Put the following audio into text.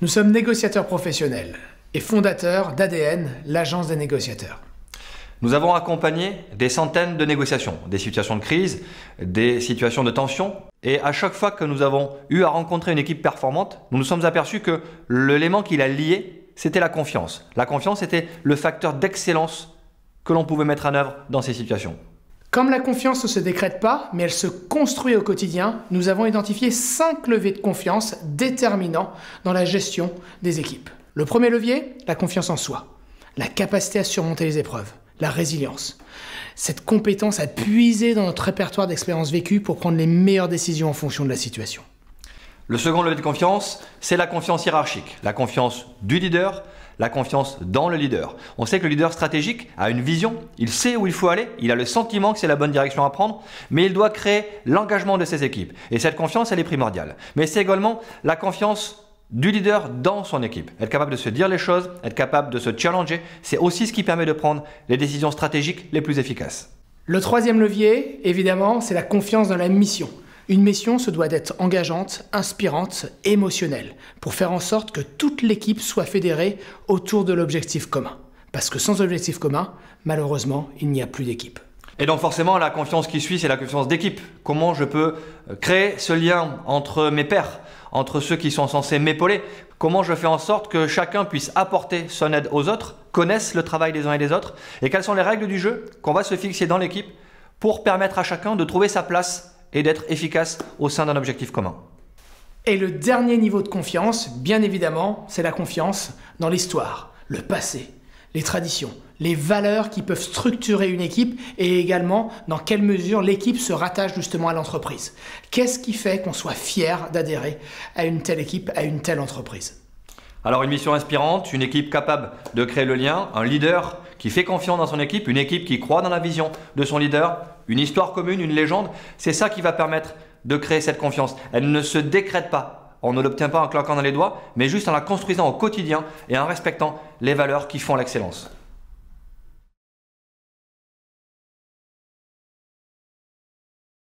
Nous sommes négociateurs professionnels et fondateurs d'ADN, l'agence des négociateurs. Nous avons accompagné des centaines de négociations, des situations de crise, des situations de tension. Et à chaque fois que nous avons eu à rencontrer une équipe performante, nous nous sommes aperçus que l'élément qui l'a lié, c'était la confiance. La confiance était le facteur d'excellence que l'on pouvait mettre en œuvre dans ces situations. Comme la confiance ne se décrète pas, mais elle se construit au quotidien, nous avons identifié 5 leviers de confiance déterminants dans la gestion des équipes. Le premier levier, la confiance en soi, la capacité à surmonter les épreuves, la résilience. Cette compétence à puiser dans notre répertoire d'expériences vécues pour prendre les meilleures décisions en fonction de la situation. Le second levier de confiance, c'est la confiance hiérarchique, la confiance du leader, la confiance dans le leader. On sait que le leader stratégique a une vision, il sait où il faut aller, il a le sentiment que c'est la bonne direction à prendre, mais il doit créer l'engagement de ses équipes. Et cette confiance, elle est primordiale. Mais c'est également la confiance du leader dans son équipe. Être capable de se dire les choses, être capable de se challenger, c'est aussi ce qui permet de prendre les décisions stratégiques les plus efficaces. Le troisième levier, évidemment, c'est la confiance dans la mission. Une mission se doit d'être engageante, inspirante, émotionnelle, pour faire en sorte que toute l'équipe soit fédérée autour de l'objectif commun. Parce que sans objectif commun, malheureusement, il n'y a plus d'équipe. Et donc forcément, la confiance qui suit, c'est la confiance d'équipe. Comment je peux créer ce lien entre mes pairs, entre ceux qui sont censés m'épauler? Comment je fais en sorte que chacun puisse apporter son aide aux autres, connaisse le travail des uns et des autres, et quelles sont les règles du jeu qu'on va se fixer dans l'équipe pour permettre à chacun de trouver sa place et d'être efficace au sein d'un objectif commun. Et le dernier niveau de confiance, bien évidemment, c'est la confiance dans l'histoire, le passé, les traditions, les valeurs qui peuvent structurer une équipe et également dans quelle mesure l'équipe se rattache justement à l'entreprise. Qu'est-ce qui fait qu'on soit fier d'adhérer à une telle équipe, à une telle entreprise? Alors une mission inspirante, une équipe capable de créer le lien, un leader qui fait confiance dans son équipe, une équipe qui croit dans la vision de son leader, une histoire commune, une légende, c'est ça qui va permettre de créer cette confiance. Elle ne se décrète pas, on ne l'obtient pas en claquant dans les doigts, mais juste en la construisant au quotidien et en respectant les valeurs qui font l'excellence.